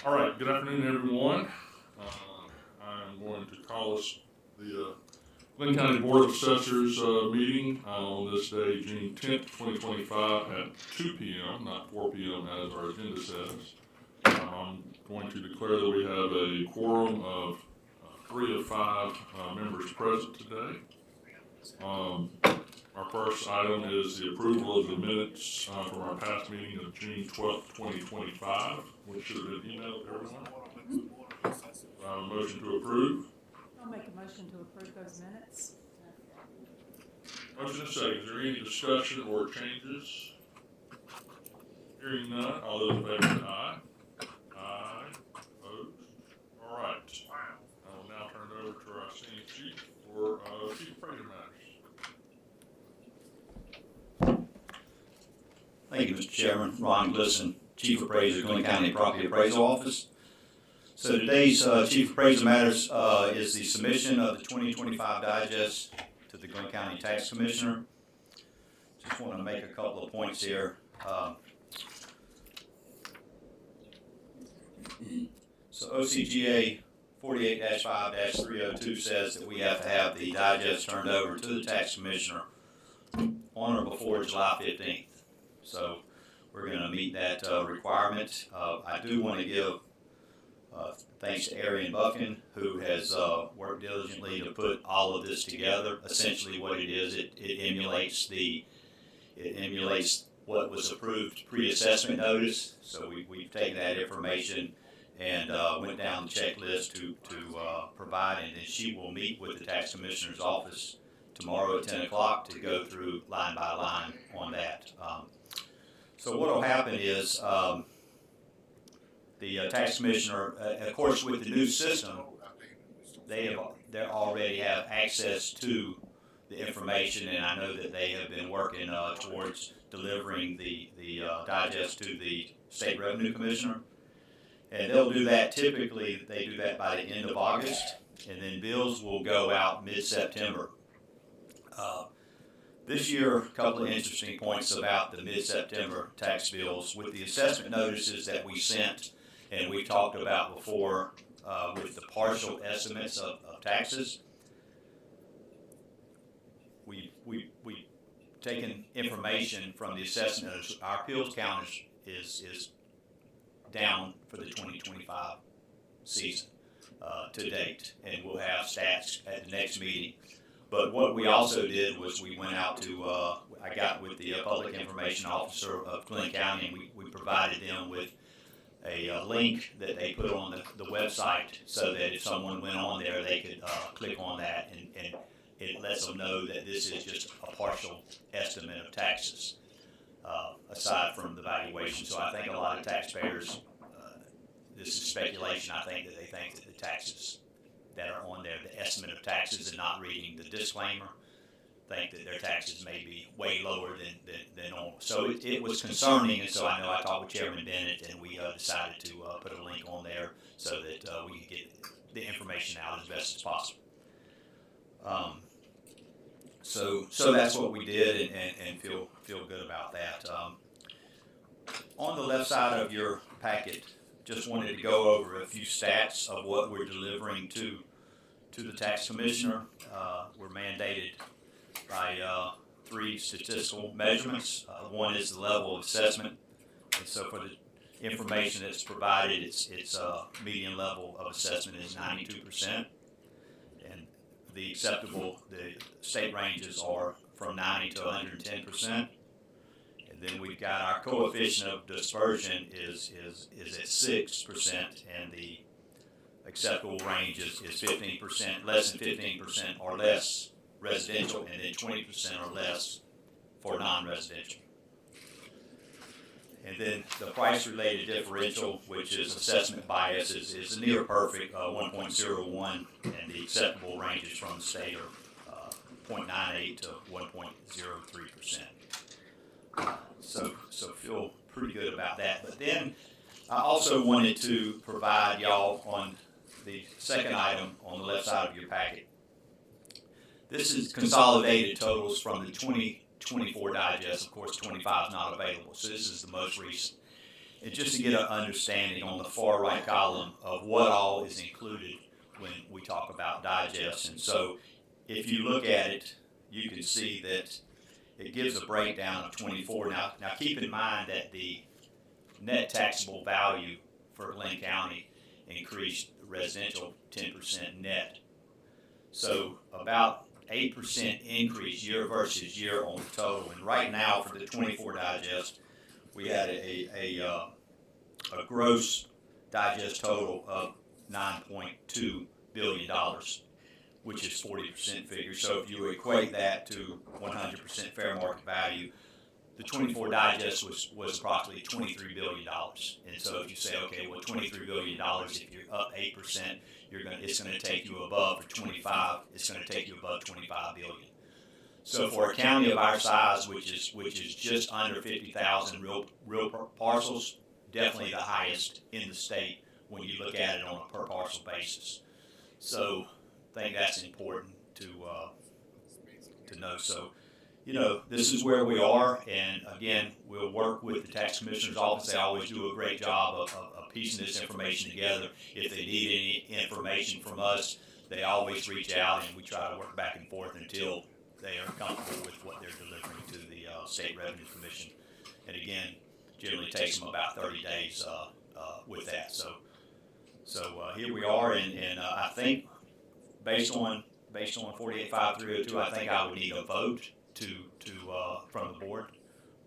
All right, good afternoon, everyone. I'm going to call us the Glenn County Board of Assessors meeting on this day, June 10th, 2025 at 2 p.m., not 4 p.m. as our agenda says. I'm going to declare that we have a quorum of 3 of 5 members present today. Our first item is the approval of the minutes from our past meeting of June 12th, 2025, which should have been emailed to everyone. A motion to approve. I'll make a motion to approve those minutes. Motion is second. Is there any discussion or changes? Hearing none, all those in favor say aye. Aye. Opposed? All right. I will now turn it over to our senior chief for chief appraiser matters. Thank you, Mr. Chairman. Ron Glisson, Chief Appraiser, Glenn County Property Appraisal Office. So today's Chief Appraiser Matters is the submission of the 2025 digest to the Glenn County Tax Commissioner. Just want to make a couple of points here. So OCGA 48-5-302 says that we have to have the digest turned over to the Tax Commissioner on or before July 15th. So we're going to meet that requirement. I do want to give thanks to Arian Buchan, who has worked diligently to put all of this together. Essentially what it is, it emulates what was approved pre-assessment notice. So we've taken that information and went down the checklist to provide, and then she will meet with the Tax Commissioner's office tomorrow at 10 o'clock to go through line by line on that. So what will happen is the Tax Commissioner, of course, with the new system, they already have access to the information, and I know that they have been working towards delivering the digest to the State Revenue Commissioner. And they'll do that, typically they do that by the end of August, and then bills will go out mid-September. This year, a couple of interesting points about the mid-September tax bills. With the assessment notices that we sent and we talked about before with the partial estimates of taxes, we've taken information from the assessment notice. Our appeals count is down for the 2025 season to date, and we'll have stats at the next meeting. But what we also did was we went out to, I got with the Public Information Officer of Glenn County, and we provided them with a link that they put on the website so that if someone went on there, they could click on that, and it lets them know that this is just a partial estimate of taxes, aside from the valuation. So I think a lot of taxpayers, this is speculation, I think that they think that the taxes that are on there, the estimate of taxes, and not reading the disclaimer, think that their taxes may be way lower than normal. So it was concerning, and so I know I talked with Chairman Bennett, and we decided to put a link on there so that we could get the information out as best as possible. So that's what we did, and feel good about that. On the left side of your packet, just wanted to go over a few stats of what we're delivering to the Tax Commissioner. We're mandated by 3 statistical measurements. One is the level of assessment, and so for the information that's provided, its median level of assessment is 92%, and the state ranges are from 90 to 110%. Then we've got our coefficient of dispersion is at 6%, and the acceptable range is 15%, less than 15% or less residential, and then 20% or less for non-residential. And then the price-related differential, which is assessment bias, is near perfect, 1.01, and the acceptable ranges from the state are 0.98 to 1.03%. So feel pretty good about that. But then I also wanted to provide y'all on the second item on the left side of your packet. This is consolidated totals from the 2024 digest. Of course, 25 is not available, so this is the most recent. And just to get an understanding on the far right column of what all is included when we talk about digest. And so if you look at it, you can see that it gives a breakdown of 24. Now keep in mind that the net taxable value for Glenn County increased residential 10% net. So about 8% increase year versus year on the total. And right now for the 24 digest, we had a gross digest total of $9.2 billion, which is 40% figure. So if you equate that to 100% fair market value, the 24 digest was approximately $23 billion. And so if you say, okay, well, $23 billion, if you're up 8%, it's going to take you above, for 25, it's going to take you above 25 billion. So for a county of our size, which is just under 50,000 real parcels, definitely the highest in the state when you look at it on a per parcel basis. So I think that's important to know. So, you know, this is where we are, and again, we'll work with the tax commissioner's office. They always do a great job of piecing this information together. If they need any information from us, they always reach out, and we try to work back and forth until they are comfortable with what they're delivering to the State Revenue Commission. And again, generally takes them about 30 days with that. So here we are, and I think based on 485302, I think I would need a vote from the board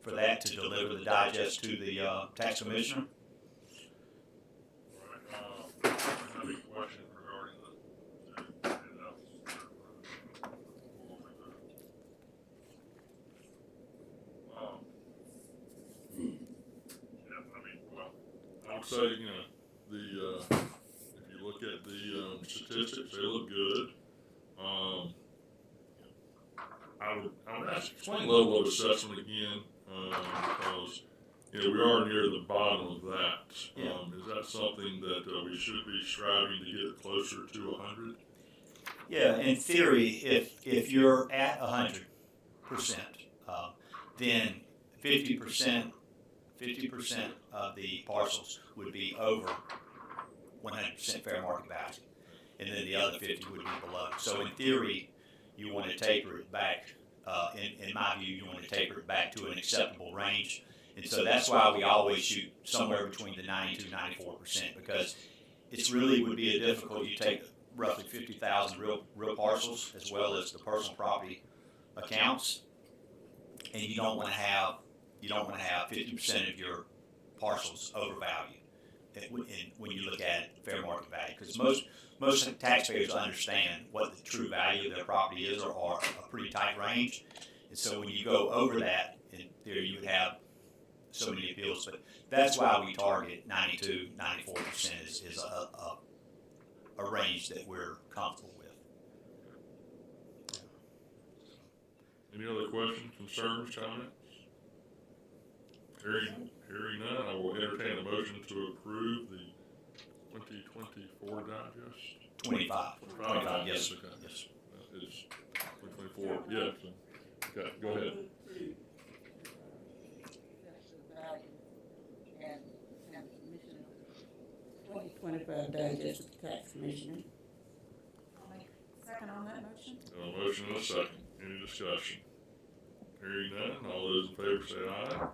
for that to deliver the digest to the tax commissioner. I have a question regarding the I would say, you know, if you look at the statistics, they look good. I would ask, explain level of assessment again, because, you know, we are near the bottom of that. Is that something that we should be striving to get closer to 100? Yeah, in theory, if you're at 100%, then 50% of the parcels would be over 100% fair market value, and then the other 50 would be below. So in theory, you want to taper it back. In my view, you want to taper it back to an acceptable range, and so that's why we always shoot somewhere between the 92-94%, because it's really would be a difficult. You take roughly 50,000 real parcels as well as the personal property accounts, and you don't want to have 50% of your parcels overvalued when you look at fair market value, because most taxpayers understand what the true value of their property is, or a pretty tight range. And so when you go over that, in theory, you would have so many appeals. But that's why we target 92-94% is a range that we're comfortable with. Any other questions, concerns, comments? Hearing none, I will entertain a motion to approve the 2024 digest. 25, yes. Okay. Yes. That is 2024, yes. Okay, go ahead. And submission of 2025 digest with the tax commissioner. I'll make second on that motion. A motion and a second. Any discussion? Hearing none, all those in favor say aye.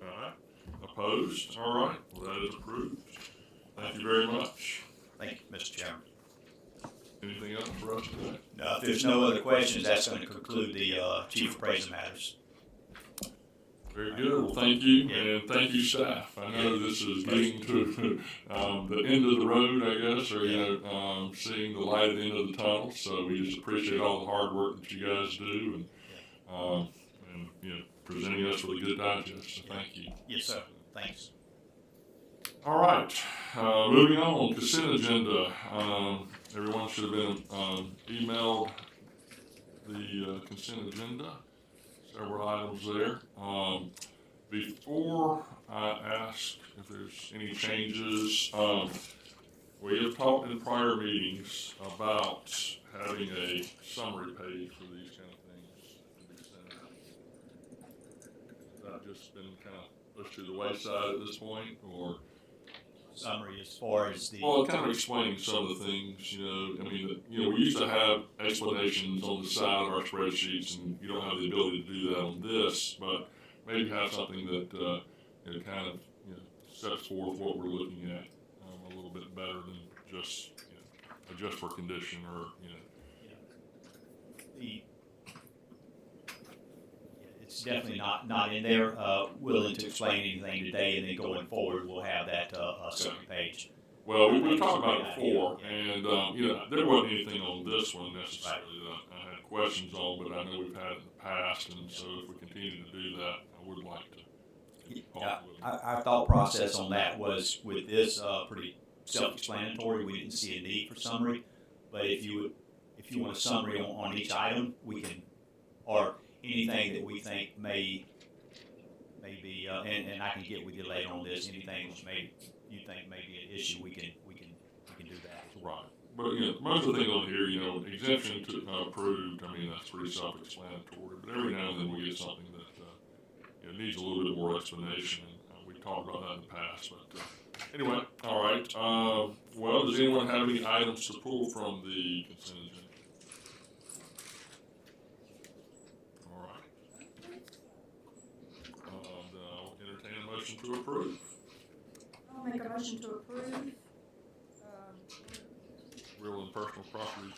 Aye. Opposed? All right. Well, that is approved. Thank you very much. Thank you, Mr. Chairman. Anything else for us today? No, if there's no other questions, that's going to conclude the Chief Appraiser matters. Very good. Well, thank you, and thank you, staff. I know this is getting to the end of the road, I guess, or, you know, seeing the light at the end of the tunnel. So we just appreciate all the hard work that you guys do, and you know, presenting us with a good digest. So thank you. Yes, sir. Thanks. All right. Moving on, consent agenda. Everyone should have been emailed the consent agenda. Several items there. Before I ask if there's any changes, we have talked in prior meetings about having a summary page for these kind of things to be sent out. Has that just been kind of pushed to the wayside at this point, or? Summary as far as the. Well, kind of explaining some of the things, you know, I mean, we used to have explanations on the side of our spreadsheets, and you don't have the ability to do that on this, but maybe have something that, kind of, sets forth what we're looking at, a little bit better than just, adjust for condition or, The, it's definitely not in there, willing to explain anything today, and then going forward, we'll have that, second page. Well, we talked about it before, and, there wasn't anything on this one necessarily that I had questions on, but I know we've had it in the past, and so if we continue to do that, I would like to. Yeah, our thought process on that was with this, pretty self-explanatory, we didn't see a need for summary, but if you want a summary on each item, we can, or anything that we think may be, and I can get with you later on this, anything that you think may be an issue, we can do that. Right. But, most of the things on here, exemption to approved, I mean, that's pretty self-explanatory, but every now and then we get something that, needs a little bit more explanation, and we've talked about that in the past, but, anyway, all right. Well, does anyone have any items to pull from the consent agenda? All right. Then I'll entertain a motion to approve. I'll make a motion to approve, Real and personal property,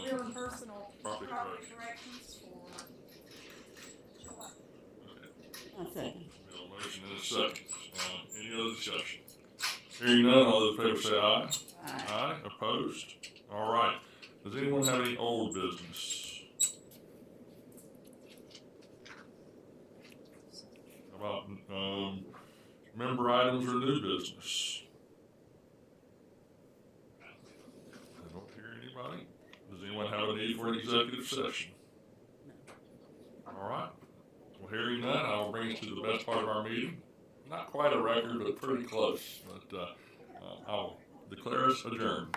real and personal Property property corrections for July. I'll second. We have a motion and a second. Any other discussion? Hearing none, all those in favor say aye. Aye. Aye. Opposed? All right. Does anyone have any old business? How about, member items or new business? I don't hear anybody. Does anyone have a need for an executive session? All right. Well, hearing none, I will bring us to the best part of our meeting. Not quite a record, but pretty close. But I'll declare us adjourned.